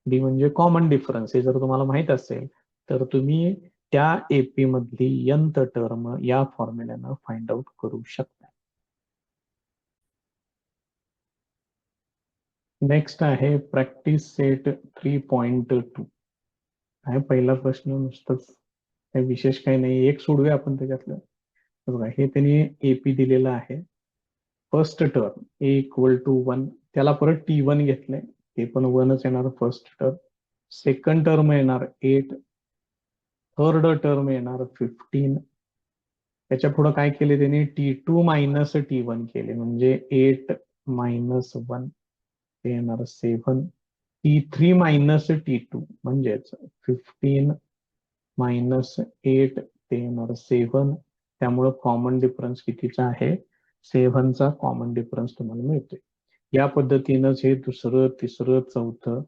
डी म्हणजे कॉमन डिफरन्स, हे जर तुम्हाला माहित असेल तर तुम्ही त्या एपी मधली nth टर्म या फॉर्म्युल्यानं फाइंड आउट करू शकता. नेक्स्ट आहे प्रॅक्टिस सेट 3.2. आहे पहिला प्रश्न, नुसतंच काही विशेष काही नाही, एक सोडूया आपण त्याच्यातलं. बघा हे त्यांनी एपी दिलेलं आहे. First term A equal to 1, त्याला परत T1 घेतलंय, ते पण 1च येणार फर्स्ट टर्म. सेकंड टर्म येणार 8, थर्ड टर्म येणार 15. त्याच्या पुढे काय केले त्यांनी, T2 मायनस T1 केले, म्हणजे 8 - 1 ते येणार 7. T3 मायनस T2 म्हणजेच 15 - 8 ते येणार 7. त्यामुळे कॉमन डिफरन्स कितीचा आहे, 7 चा कॉमन डिफरन्स तुम्हाला मिळतोय. या पद्धतीनंच हे दुसरं, तिसरं, चौथं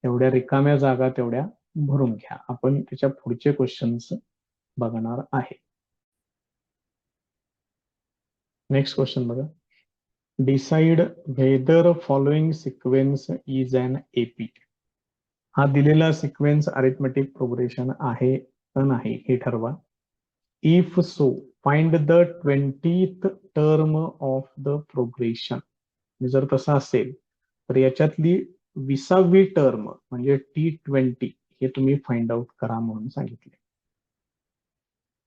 एवढ्या रिकाम्या जागा तेवढ्या भरून घ्या. आपण त्याच्या पुढचे क्वेश्चन्स बघणार आहे. नेक्स्ट क्वेश्चन बघा, decide whether following sequence is an AP. हा दिलेला सिक्वेन्स अरिथमेटिक प्रोग्रेशन आहे का नाही हे ठरवा. If so find the 20th term of the progression. जर तसं असेल तर याच्यातली 20वी टर्म म्हणजे T20 हे तुम्ही फाइंड आउट करा म्हणून सांगितले.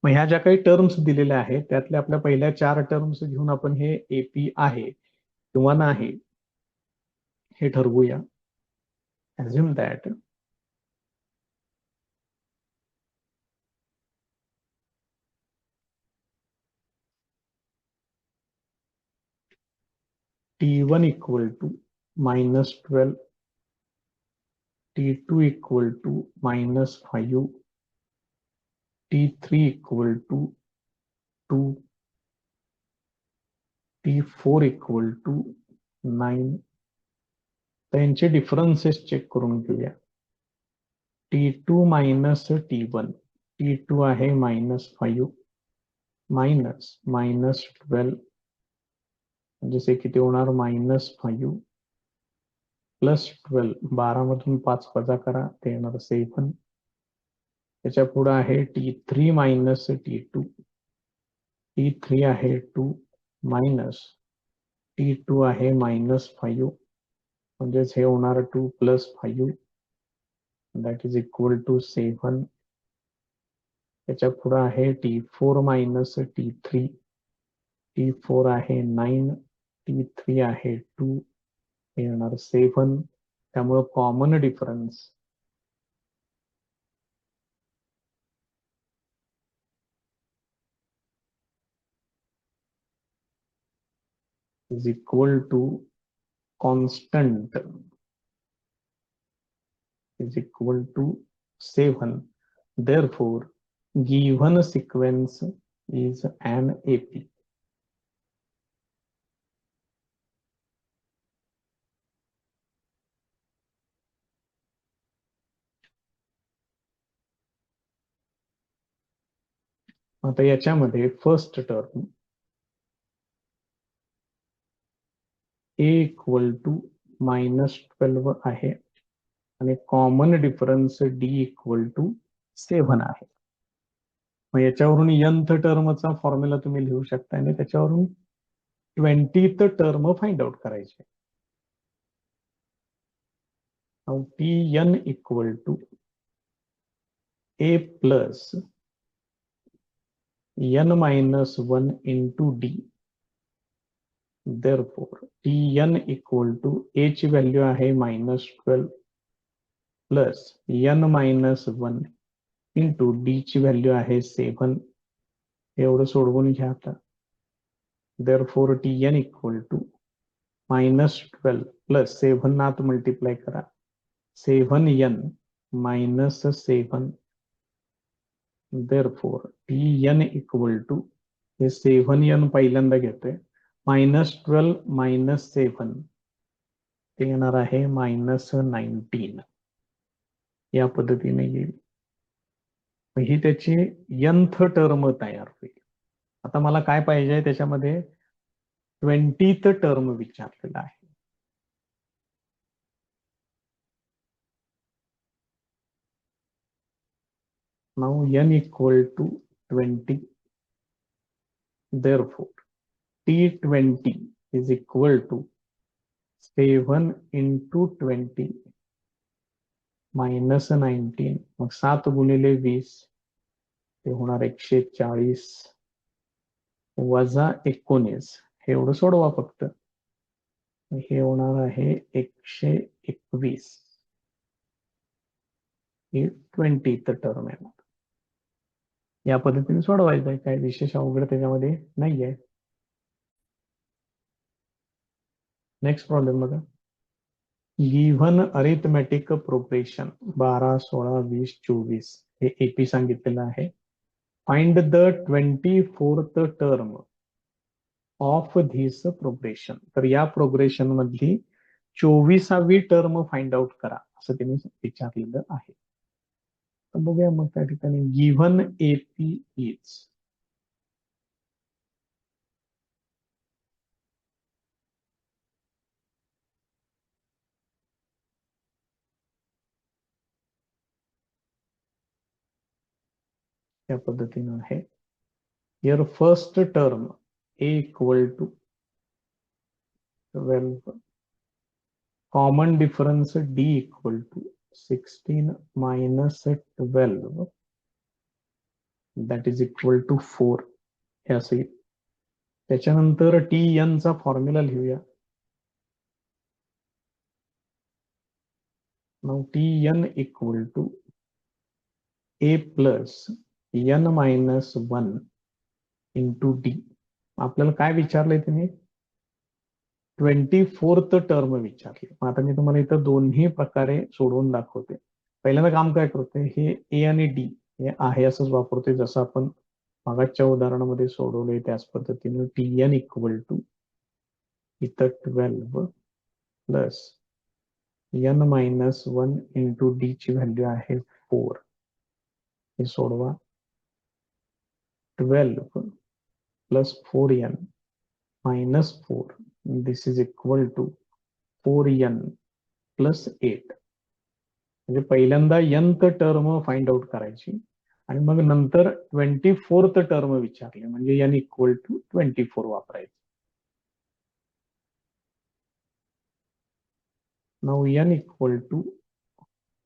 मग ह्या ज्या काही टर्म्स दिलेल्या आहेत त्यातल्या आपल्या पहिल्या 4 टर्म्स घेऊन आपण हे एपी आहे किंवा नाही हे ठरवूया. assume that T1 equal to -12, T2 equal to -5, T3 equal to 2, T4 equal to 9. तर यांचे डिफरन्सेस चेक करून घेऊया. T2 मायनस T1, T2 आहे -5 मायनस -12, जसे किती होणार -5 प्लस 12, 12 मधून 5 वजा करा, ते येणार 7. त्याच्या पुढे आहे T3 मायनस T2, T3 आहे 2 मायनस T2 आहे -5, म्हणजेच हे होणार 2 plus 5, that is equal to 7. त्याच्या पुढे आहे T4 मायनस T3, T4 आहे 9, T3 आहे 2, हे येणार 7. त्यामुळे common difference is equal to constant is equal to 7. Therefore, given sequence is an AP. आता याच्यामध्ये first term a equal to -12 आहे आणि common difference d equal to 7 आहे. मग याच्यावरून nth टर्मचा फॉर्म्युला तुम्ही लिहू शकता आणि त्याच्यावरून 20th टर्म फाइंड आउट करायचे. Now Tn equal to a plus n minus 1 into d. Therefore, Tn equal to a ची व्हॅल्यू आहे -12 plus n minus 1 into d ची व्हॅल्यू आहे 7. एवढं सोडवून घ्या आता. Therefore, Tn equal to -12 plus 7 नात मल्टिप्लाय करा, 7n minus 7. Therefore, Tn equal to हे 7n पहिल्यांदा घेतोय, -12 minus 7, ते येणार आहे -19. या पद्धतीने येईल. ही त्याची nth टर्म तयार होईल. आता मला काय पाहिजे, त्याच्यामध्ये 20th टर्म विचारलेला आहे. Now n equal to 20. Therefore, T20 is equal to 7 into 20 minus 19. मग 7 गुणिले 20 ते होणार 140 वजा 19. हे एवढं सोडवा फक्त. हे होणार आहे 121. ही 20th टर्म आहे. या पद्धतीने सोडवायचं आहे, काय विशेष अवघड त्याच्यामध्ये नाहीये. नेक्स्ट प्रॉब्लेम बघा. गिव्हन अरिथमेटिक प्रोग्रेशन 12, 16, 20, 24 हे एपी सांगितलेलं आहे. Find the 24th term of this progression. तर या प्रोग्रेशन मधली 24वी टर्म फाइंड आउट करा, असं त्यांनी विचारलेलं आहे. तर बघूया मग त्या ठिकाणी गिव्हन एपी इज या पद्धतीनं आहे. Here first term a equal to 12, common difference d equal to 16 minus 12, that is equal to 4 हे असेल. त्याच्यानंतर Tn चा फॉर्म्युला लिहूया. Now Tn equal to a plus n minus 1 into d. आपल्याला काय विचारलंय त्यांनी, 24th टर्म विचारली. आता मी तुम्हाला इथं दोन्ही प्रकारे सोडवून दाखवते. पहिल्यांदा काम काय करतोय, हे a आणि d हे आहे असंच वापरतोय जसं आपण मागच्या उदाहरणामध्ये सोडवलंय त्याच पद्धतीने tn इक्वल टू इथं 12 plus n minus 1 into D ची व्हॅल्यू आहे 4. हे सोडवा. 12 plus 4n minus 4 this is equal to 4n plus 8. म्हणजे पहिल्यांदा nth टर्म फाइंड आउट करायची आणि मग नंतर 24th टर्म विचारले म्हणजे n इक्वल टू 24 वापरायचं. Now n equal to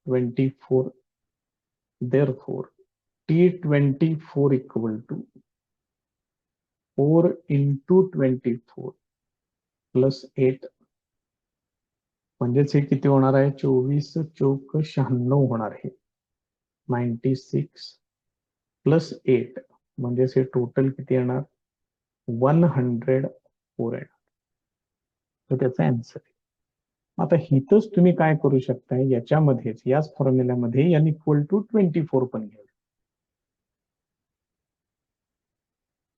24, therefore t24 equal to 4 into 24 plus 8 म्हणजेच हे किती होणार आहे 24 चौक 96 होणार आहे. 96 प्लस 8 म्हणजेच हे टोटल किती येणार 104 येणार. तर त्याचा आन्सर आहे. आता हिथंच तुम्ही काय करू शकता याच्यामध्येच याच फॉर्म्युल्यामध्ये n इक्वल टू 24 पण घ्या.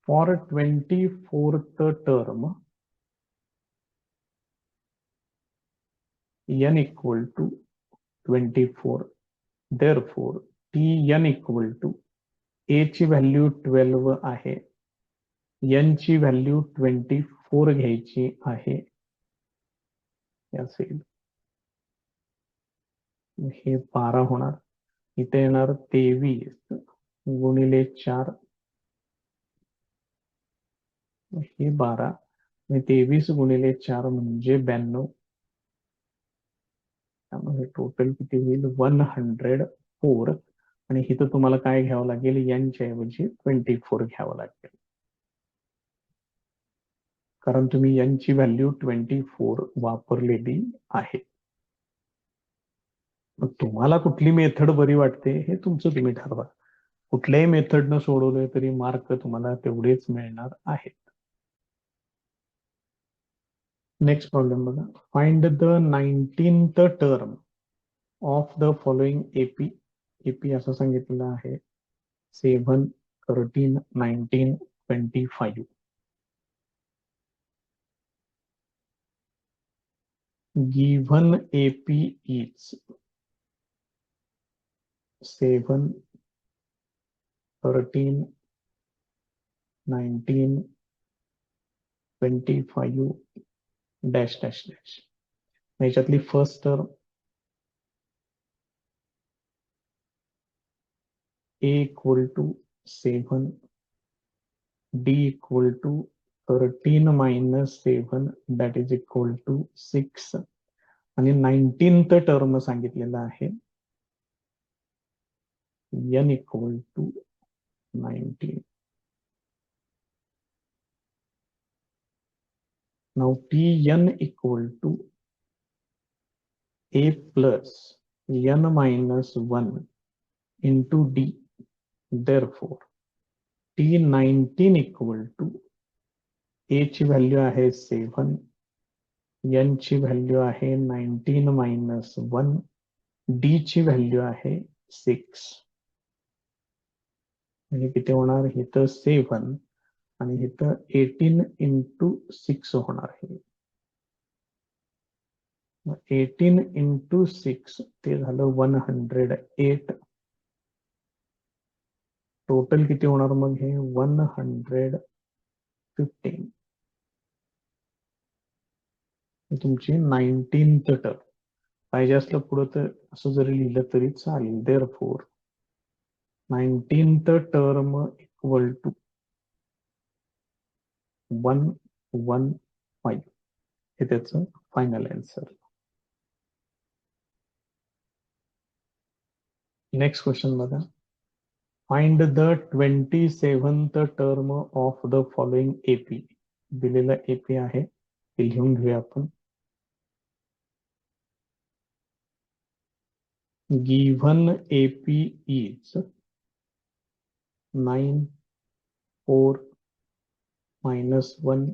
For 24th term n equal to 24, therefore tn equal to a ची व्हॅल्यू 12 आहे, n ची व्हॅल्यू 24 घ्यायची आहे. असेल हे 12 होणार. इथे येणार 23 गुणिले 4 हे 12 आणि 23 गुणिले 4 म्हणजे 92. त्यामुळे टोटल किती होईल 104 आणि इथं तुम्हाला काय घ्यावं लागेल n च्या ऐवजी 24 घ्यावं लागेल कारण तुम्ही n ची व्हॅल्यू 24 वापरलेली आहे. मग तुम्हाला कुठली मेथड बरी वाटते हे तुमचं तुम्ही ठरवा. कुठल्याही मेथडनं सोडवलं तरी मार्क तुम्हाला तेवढेच मिळणार आहेत. नेक्स्ट प्रॉब्लेम बघा. Find the 19th term of the following AP. AP असं सांगितलेलं आहे 7, 13, 19, 25. Given AP is 7, 13, 19, 25 dash dash dash. याच्यातली first term a equal to 7, d equal to 13 minus 7 that is equal to 6 आणि 19th टर्म सांगितलेला आहे n equal to 19. Now tn equal to a plus n minus 1 into d. Therefore t19 equal to a ची value आहे 7, n ची value आहे 19 minus 1, d ची value आहे 6. म्हणजे किती होणार इथं 7 आणि इथं 18 इंटू 6 होणार आहे. 18 इंटू 6 ते झालं 108. टोटल किती होणार मग हे 115. तुमची 19th टर्म. पाहिजे असलं पुढं तर असं जरी लिहिलं तरी चालेल. Therefore 19th term equal to 115 हे त्याचं फायनल आन्सर. नेक्स्ट क्वेश्चन बघा. Find the 27th term of the following AP. दिलेला एपी आहे ते लिहून घेऊया आपण. Given AP is 9, 4, minus 1,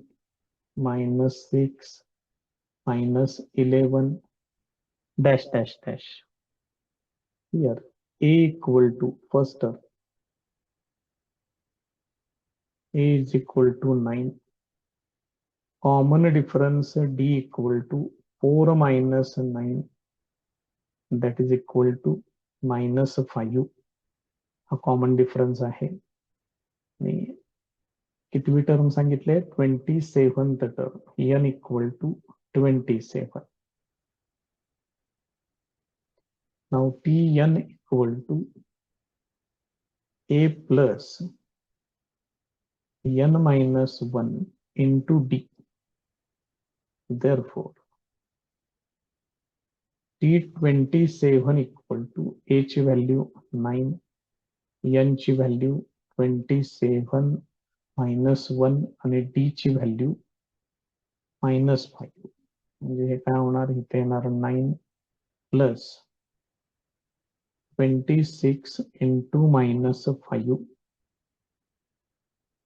minus 6, minus 11, dash dash dash. Here a equal to first term a is equal to 9. Common difference d equal to 4 minus 9, that is equal to minus 5. हा common difference आहे. आणि कितवी term सांगितले? 27th term, n equal to 27. Now tn equal to a plus n minus 1 into d. Therefore t27 equal to a ची value 9, n ची value 27 minus 1 आणि d ची value -5. म्हणजे हे काय होणार? इथे येणार 9 प्लस 26 इंटू -5.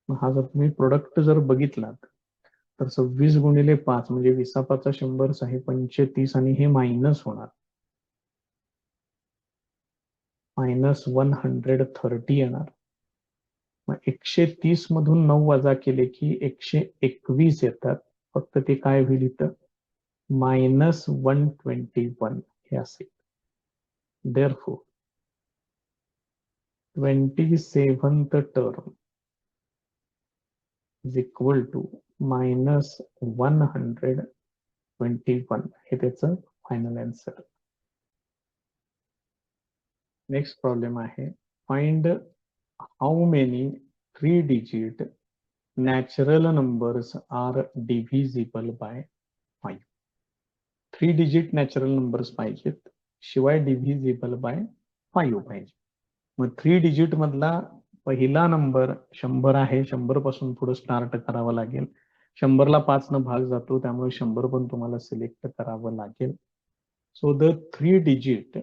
हा जर तुम्ही प्रोडक्ट जर बघितलात तर 26 गुणिले 5 म्हणजे 20 100 आहे 35 आणि हे मायनस होणार -130 येणार. मग 130 मधून 9 वजा केले की 121 येतात. फक्त ते काय होईल इथं? -121 हे असेल. Therefore 27th term is equal to -121. हे त्याचं फायनल आन्सर. नेक्स्ट प्रॉब्लेम आहे, find how many 3-digit natural numbers are divisible by 5. 3-digit natural numbers पाहिजेत, शिवाय डिव्हिजिबल बाय 5 पाहिजे. मग 3-digit मधला पहिला नंबर 100 आहे. 100 पासून पुढे स्टार्ट करावं लागेल. 100 ला 5 न भाग जातो, त्यामुळे 100 पण तुम्हाला सिलेक्ट करावं लागेल. So the 3-digit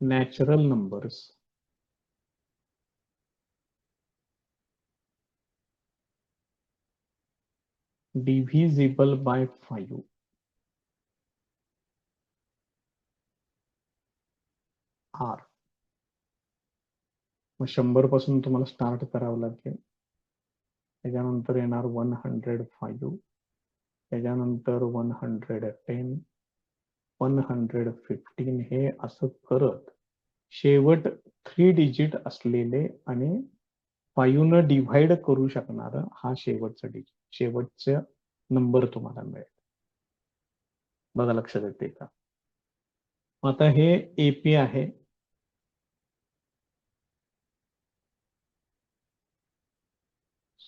natural numbers divisible by 5 are. मग 100 पासून तुम्हाला स्टार्ट करावं लागेल. त्याच्यानंतर येणार 105, त्याच्यानंतर 110, 115. हे असं करत शेवट 3-digit असलेले आणि 5 न डिव्हाइड करू शकणार हा शेवटचा डिजिट, शेवटचा नंबर तुम्हाला मिळेल. बघा लक्षात येते का? आता हे एपी आहे.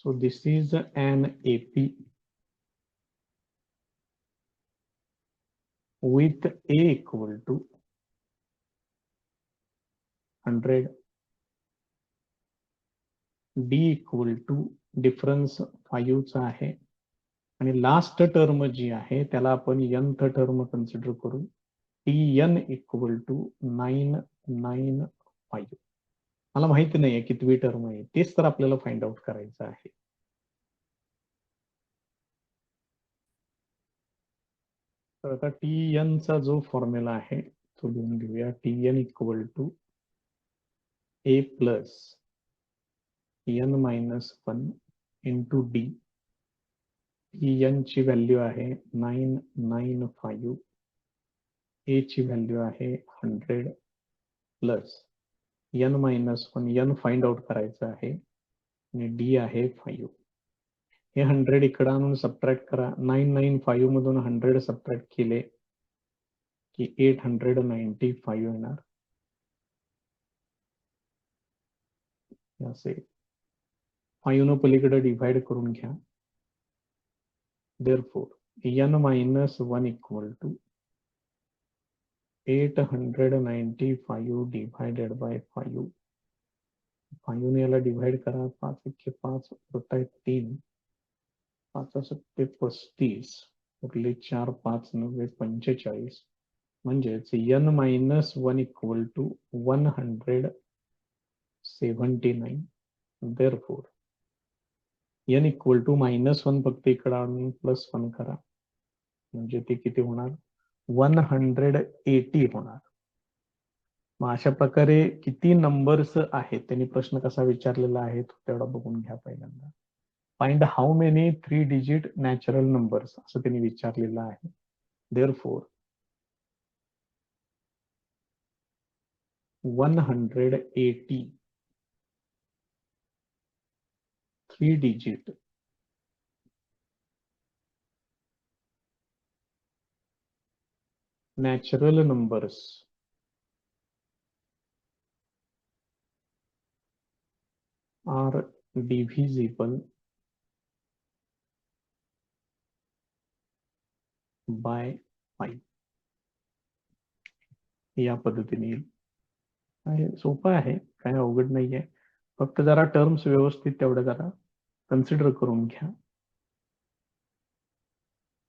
So this is an AP with A equal to 100, D equal to difference 5 चा आहे आणि लास्ट टर्म जी आहे त्याला आपण nth टर्म कन्सिडर करू. tn equal to 995. मला माहिती नाहीये कितवी टर्म आहे, तेच तर आपल्याला फाइंड आउट करायचं आहे. तर आता tn चा जो फॉर्म्युला आहे तो लिहून घेऊया. tn equal to a plus n minus 1 into D. tn ची व्हॅल्यू आहे 995, a ची व्हॅल्यू आहे 100 plus n minus 1, n find out करायचं आहे आणि d आहे 5. हे 100 इकडे आणून सबट्रॅक्ट करा. 995 मधून 100 सबट्रॅक्ट केले की 895 येणार. असे 5 न पलीकडे डिव्हाइड करून घ्या. Therefore n minus 1 equal to 895 divided by 5. 5 ने याला डिवाइड करा. 5 1 5 होता है 3, 5 7 35, उरले 4 5 9 45. म्हणजेच n minus 1 equal to 179. Therefore n equal to -1 फक्त इकडे आणून +1 करा म्हणजे ते किती होणार? 180 होणार. मग अशा प्रकारे किती नंबर्स आहेत त्यांनी प्रश्न कसा विचारलेला आहे तो तेवढा बघून घ्या पहिल्यांदा. Find how many 3 digit natural numbers असं त्यांनी विचारलेलं आहे. Therefore 180 3 digit natural numbers are divisible by 5. या पद्धतीने येईल. सोपं आहे, काय अवघड नाहीये. फक्त जरा टर्म्स व्यवस्थित तेवढं जरा कन्सिडर करून घ्या.